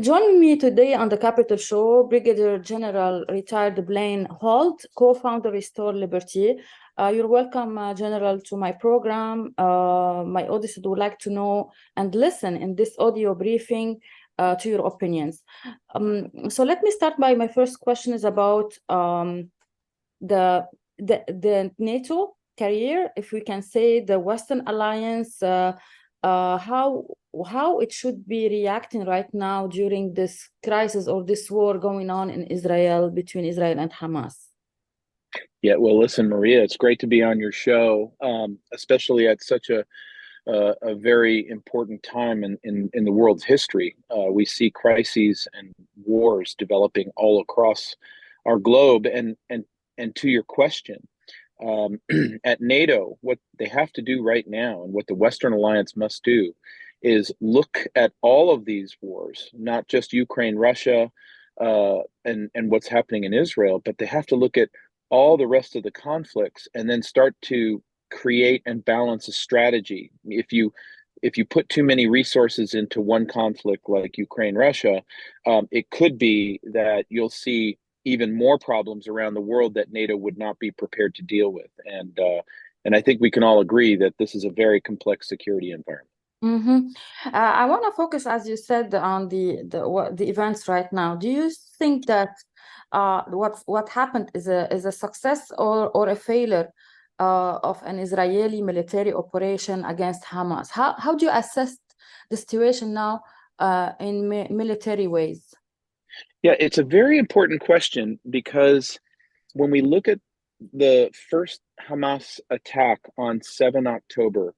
Joining me today on the Capital Show, Brigadier General retired Blaine Holt, co-founder Restore Liberty. You're welcome, General, to my program. My audience would like to know and listen in this audio briefing to your opinions. So let me start by my first question is about the NATO career, if we can say the Western Alliance, how it should be reacting right now during this crisis or this war going on in Israel, between Israel and Hamas. Yeah, well, listen, Maria, it's great to be on your show, especially at such a very important time in the world's history. We see crises and wars developing all across our globe. And to your question, at NATO, what they have to do right now and what the Western Alliance must do is look at all of these wars, not just Ukraine, Russia, and what's happening in Israel, but they have to look at all the rest of the conflicts and then start to create and balance a strategy. If you put too many resources into one conflict like Ukraine, Russia, it could be that you'll see even more problems around the world that NATO would not be prepared to deal with. And I think we can all agree that this is a very complex security environment. Mm-hmm. I want to focus, as you said, on the events right now. Do you think that what happened is a success or a failure of an Israeli military operation against Hamas? How do you assess the situation now in military ways? Yeah, it's a very important question because when we look at the first Hamas attack on 7 October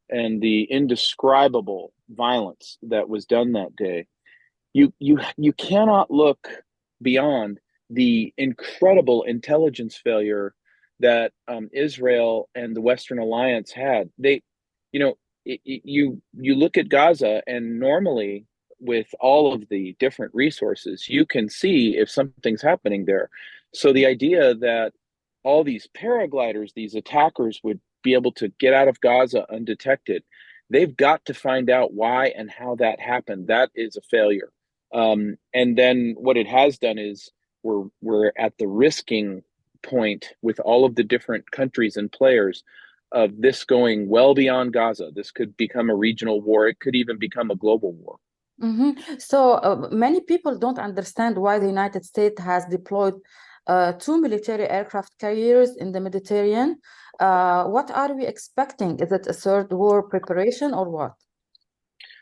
and the indescribable violence that was done that day, you cannot look beyond the incredible intelligence failure that Israel and the Western Alliance had. You look at Gaza, and normally with all of the different resources, you can see if something's happening there. So the idea that all these paragliders, these attackers, would be able to get out of Gaza undetected, they've got to find out why and how that happened. That is a failure. And then what it has done is we're at the risking point with all of the different countries and players of this going well beyond Gaza. This could become a regional war. It could even become a global war. Mm-hmm. So many people don't understand why the United States has deployed 2 military aircraft carriers in the Mediterranean. What are we expecting? Is it a third war preparation or what?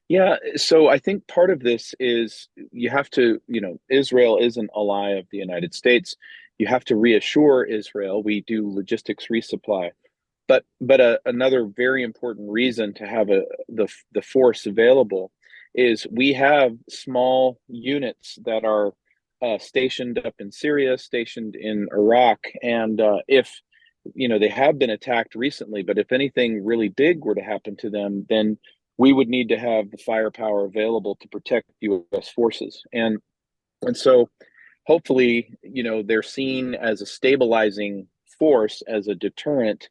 Yeah, so I think part of this is you have to, Israel is an ally of the United States. You have to reassure Israel. We do logistics resupply. But another very important reason to have the force available is we have small units that are stationed up in Syria, stationed in Iraq, and if they have been attacked recently, but if anything really big were to happen to them, then we would need to have the firepower available to protect U.S. forces, and so hopefully they're seen as a stabilizing force, as a deterrent.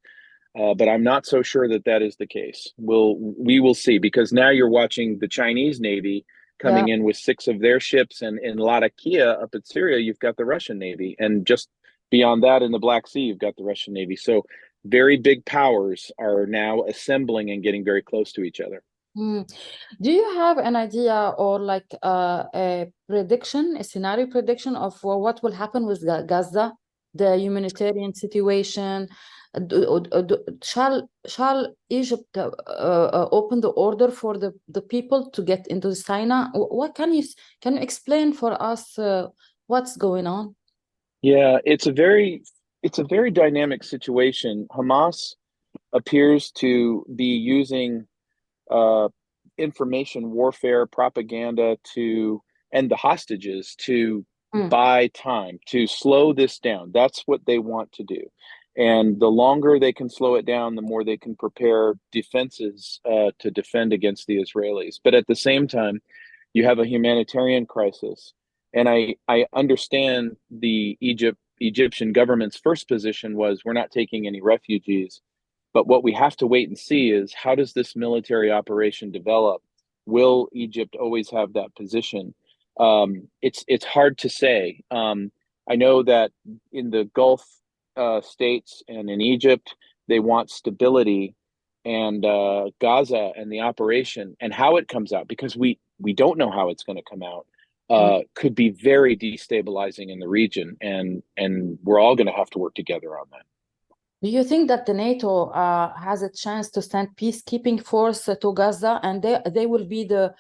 But I'm not so sure that that is the case. We will see, because now you're watching the Chinese Navy coming in with 6 of their ships, and in Latakia up in Syria, you've got the Russian Navy, and just beyond that in the Black Sea, you've got the Russian Navy. So very big powers are now assembling and getting very close to each other. Do you have an idea or like a prediction, a scenario prediction of what will happen with Gaza, the humanitarian situation? Shall Egypt open the order for the people to get into Sinai? What can you explain for us what's going on? Yeah, it's a very dynamic situation. Hamas appears to be using information warfare, propaganda and the hostages to buy time, to slow this down. That's what they want to do. And the longer they can slow it down, the more they can prepare defenses to defend against the Israelis. But at the same time, you have a humanitarian crisis. And I understand the Egyptian government's first position was, we're not taking any refugees. But what we have to wait and see is, how does this military operation develop? Will Egypt always have that position? It's hard to say. I know that in the Gulf states and in Egypt, they want stability, and Gaza and the operation and how it comes out, because we don't know how it's going to come out, could be very destabilizing in the region, and we're all going to have to work together on that. Do you think that the NATO has a chance to send peacekeeping force to Gaza, and they will be the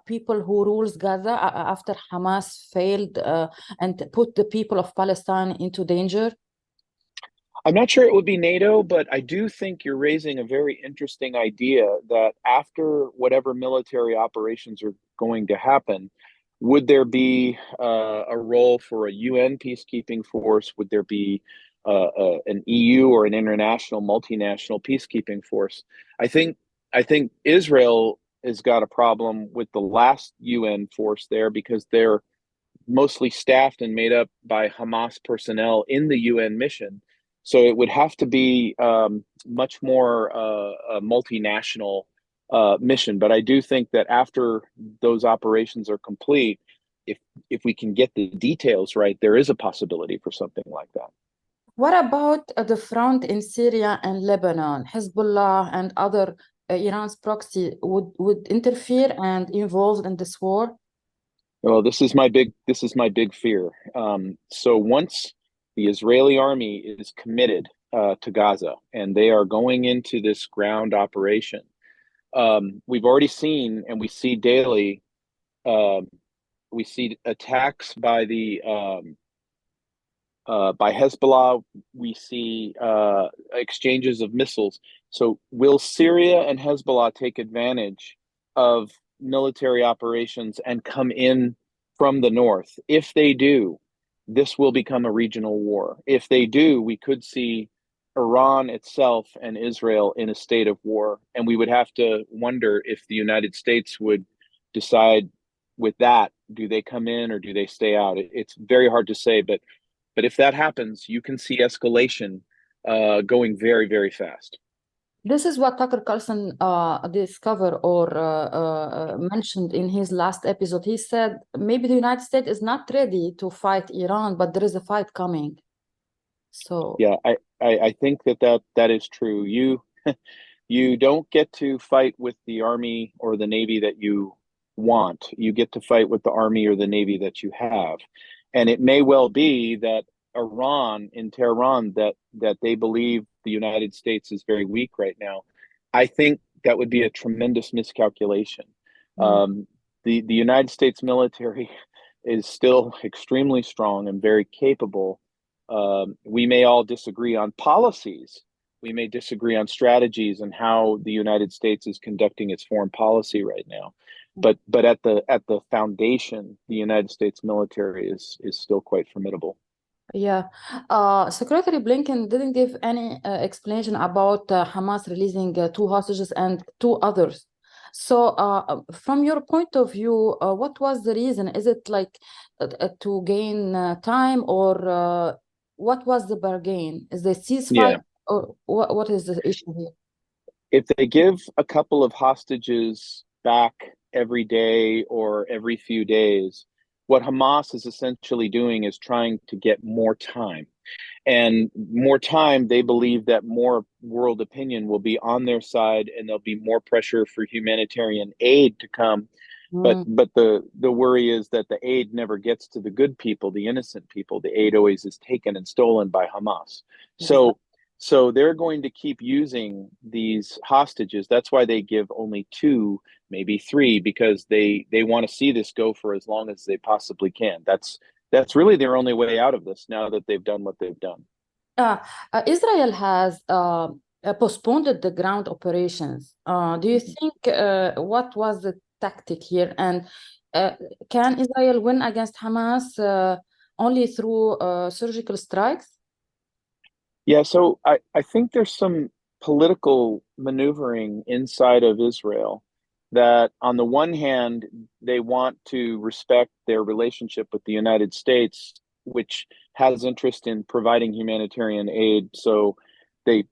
people who rules Gaza after Hamas failed and put the people of Palestine into danger? I'm not sure it would be NATO, but I do think you're raising a very interesting idea that after whatever military operations are going to happen, would there be a role for a UN peacekeeping force? Would there be an EU or an international multinational peacekeeping force? I think I think Israel has got a problem with the last UN force there because they're mostly staffed and made up by Hamas personnel in the UN mission. So it would have to be much more a multinational mission. But I do think that after those operations are complete, if if we can get the details right, there is a possibility for something like that. What about the front in Syria and Lebanon? Hezbollah and other Iran's proxy would interfere and involved in this war? Well, this is my big fear. So once the Israeli army is committed to Gaza and they are going into this ground operation, we've already seen and we see daily, uh, we see attacks by Hezbollah. We see exchanges of missiles. So, will Syria and Hezbollah take advantage of military operations and come in from the north? If they do, this will become a regional war. If they do, we could see Iran itself and Israel in a state of war. And we would have to wonder if the United States would decide with that, do they come in or do they stay out? It's very hard to say, but if that happens, you can see escalation going very, very fast. This is what Tucker Carlson discovered or mentioned in his last episode. He said maybe the United States is not ready to fight Iran, but there is a fight coming. So Yeah, I think that is true. You don't get to fight with the army or the navy that you want. You get to fight with the army or the navy that you have. And it may well be that Iran in Tehran that they believe the United States is very weak right now. I think that would be a tremendous miscalculation. mm, The United States military is still extremely strong and very capable. We may all disagree on policies. We may disagree on strategies and how the United States is conducting its foreign policy right now. But at the foundation, the United States military is still quite formidable. yeah, Secretary Blinken didn't give any explanation about Hamas releasing two hostages and two others. So, from your point of view, what was the reason? Is it like to gain time, or what was the bargain? Is the ceasefire, Yeah. or what is the issue here? If they give a couple of hostages back every day or every few days, what Hamas is essentially doing is trying to get more time. And more time, they believe that more world opinion will be on their side and there'll be more pressure for humanitarian aid to come. Mm, But the worry is that the aid never gets to the good people, the innocent people. The aid always is taken and stolen by Hamas. exactly. So they're going to keep using these hostages. That's why they give only two, maybe three, because they want to see this go for as long as they possibly can. That's really their only way out of this now that they've done what they've done. Uh, Israel has postponed the ground operations. Do you Mhm. think what was the tactic here? And uh, can Israel win against Hamas only through surgical strikes? Yeah, so I think there's some political maneuvering inside of Israel that, on the one hand, they want to respect their relationship with the United States, which has interest in providing humanitarian aid. So they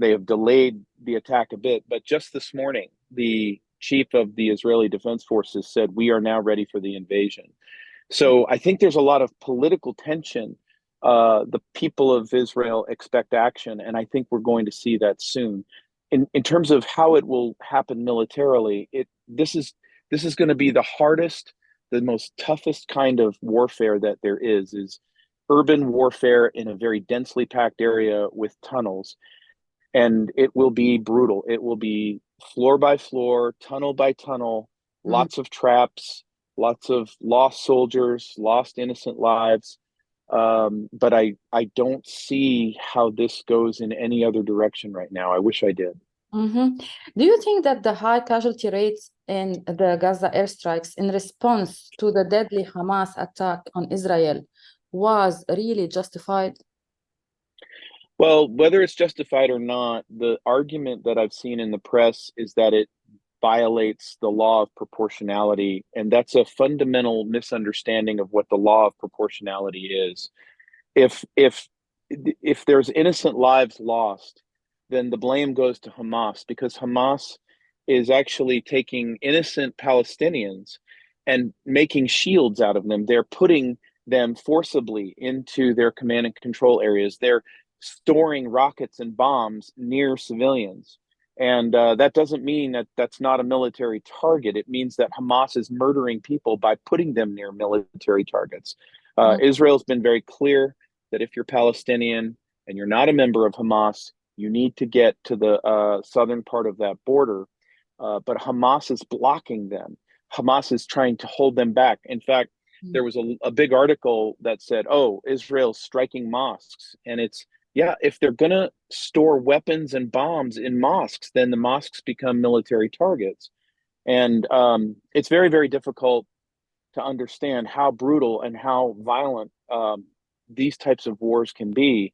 have delayed the attack a bit. But just this morning, the chief of the Israeli Defense Forces said, "We are now ready for the invasion." So I think there's a lot of political tension. The people of Israel expect action, and I think we're going to see that soon. In terms of how it will happen militarily, this is going to be the hardest, the most toughest kind of warfare that there is urban warfare in a very densely packed area with tunnels, and it will be brutal. It will be floor by floor, tunnel by tunnel, Mm. lots of traps, lots of lost soldiers, lost innocent lives. But I don't see how this goes in any other direction right now. I wish I did. Mm-hmm. Do you think that the high casualty rates in the Gaza airstrikes in response to the deadly Hamas attack on Israel was really justified? Well, whether it's justified or not, the argument that I've seen in the press is that it violates the law of proportionality. And that's a fundamental misunderstanding of what the law of proportionality is. If if if there's innocent lives lost, then the blame goes to Hamas, because Hamas is actually taking innocent Palestinians and making shields out of them. They're putting them forcibly into their command and control areas. They're storing rockets and bombs near civilians. And that doesn't mean that that's not a military target. It means that Hamas is murdering people by putting them near military targets. Mm. Israel's been very clear that if you're Palestinian and you're not a member of Hamas, you need to get to the southern part of that border. But Hamas is blocking them. Hamas is trying to hold them back. In fact, there was a big article that said, "Oh, Israel's striking mosques," and it's, yeah, if they're going to store weapons and bombs in mosques, then the mosques become military targets. And it's very, very difficult to understand how brutal and how violent these types of wars can be.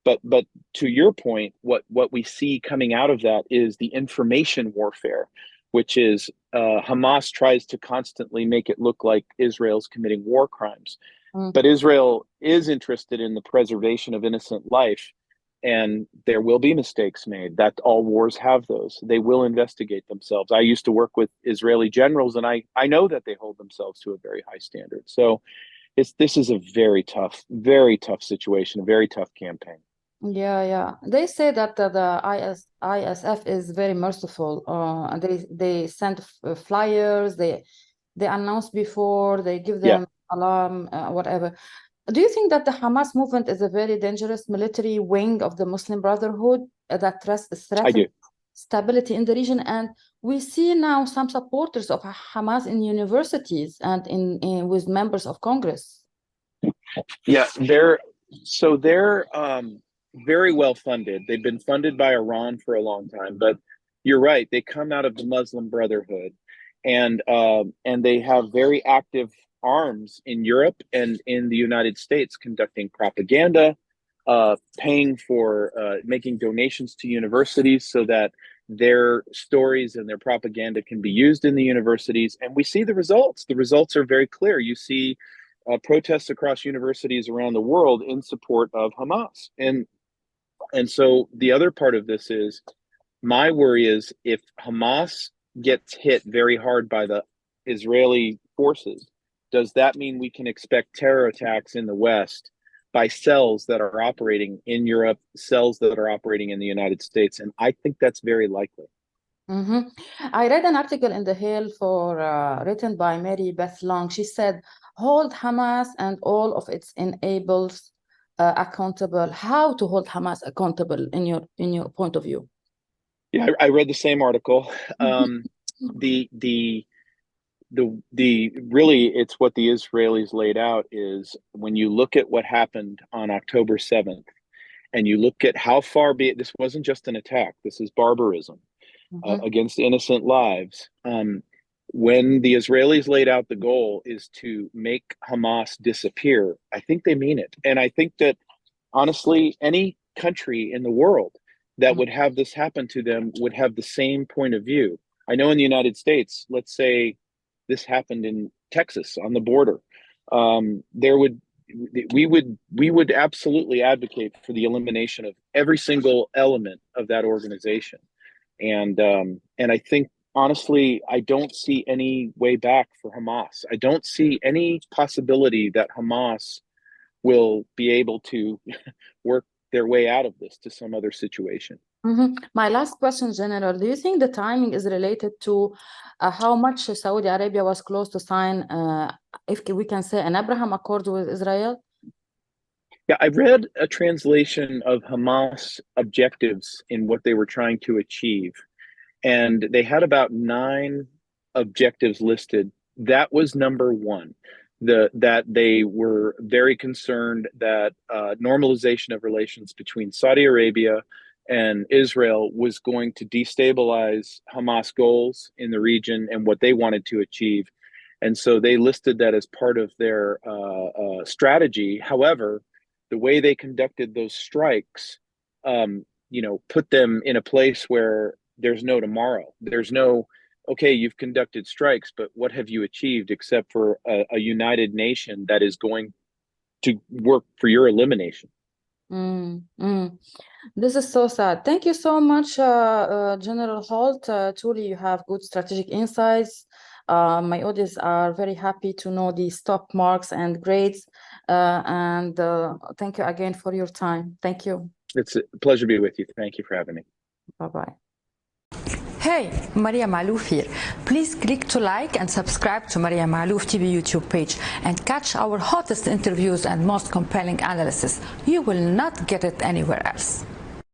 But to your point, what we see coming out of that is the information warfare, which is Hamas tries to constantly make it look like Israel's committing war crimes. Mm. But Israel is interested in the preservation of innocent life, and there will be mistakes made. That all wars have those. They will investigate themselves. I used to work with Israeli generals, and I know that they hold themselves to a very high standard. So this is a very tough situation, a very tough campaign. Yeah, yeah. They say that the ISF is very merciful. They send flyers. They announce before. They give Yeah, them alarm, whatever. Do you think that the Hamas movement is a very dangerous military wing of the Muslim Brotherhood that I threatens do. stability in the region? And we see now some supporters of Hamas in universities and in with members of Congress. Yeah, they're very well funded. They've been funded by Iran for a long time, but you're right. They come out of the Muslim Brotherhood, and they have very active arms in Europe and in the United States, conducting propaganda, paying for making donations to universities so that their stories and their propaganda can be used in the universities. And we see the results. The results are very clear. You see protests across universities around the world in support of Hamas. And so the other part of this is, my worry is, if Hamas gets hit very hard by the Israeli forces, does that mean we can expect terror attacks in the West by cells that are operating in Europe, cells that are operating in the United States? And I think that's very likely. Mm-hmm. I read an article in The Hill written by Mary Beth Long. She said, hold Hamas and all of its enables accountable. How to hold Hamas accountable in your point of view? Yeah, I read the same article. The really, it's what the Israelis laid out is, when you look at what happened on October 7th, and you look at how far this wasn't just an attack, this is barbarism Mm-hmm. against innocent lives. When the Israelis laid out the goal is to make Hamas disappear, I think they mean it. And I think that, honestly, any country in the world that would have this happen to them would have the same point of view. I know in the United States, let's say this happened in Texas on the border, there would we would absolutely advocate for the elimination of every single element of that organization. And I think honestly, I don't see any way back for Hamas. I don't see any possibility that Hamas will be able to work their way out of this to some other situation. My last question, General, do you think the timing is related to how much Saudi Arabia was close to sign, if we can say, an Abraham Accord with Israel? Yeah, I read a translation of Hamas objectives in what they were trying to achieve, and they had about 9 objectives listed. That was number one. That they were very concerned that normalization of relations between Saudi Arabia and Israel was going to destabilize Hamas goals in the region and what they wanted to achieve. And so they listed that as part of their strategy. However, the way they conducted those strikes, put them in a place where there's no tomorrow. There's no, okay, you've conducted strikes, but what have you achieved except for a united nation that is going to work for your elimination? This is so sad. Thank you so much, General Holt. Truly, you have good strategic insights. My audience are very happy to know the stop marks and grades. And thank you again for your time. Thank you. It's a pleasure to be with you. Thank you for having me. Bye-bye. Hey, Maria Malouf here. Please click to like and subscribe to Maria Malouf TV YouTube page and catch our hottest interviews and most compelling analysis. You will not get it anywhere else.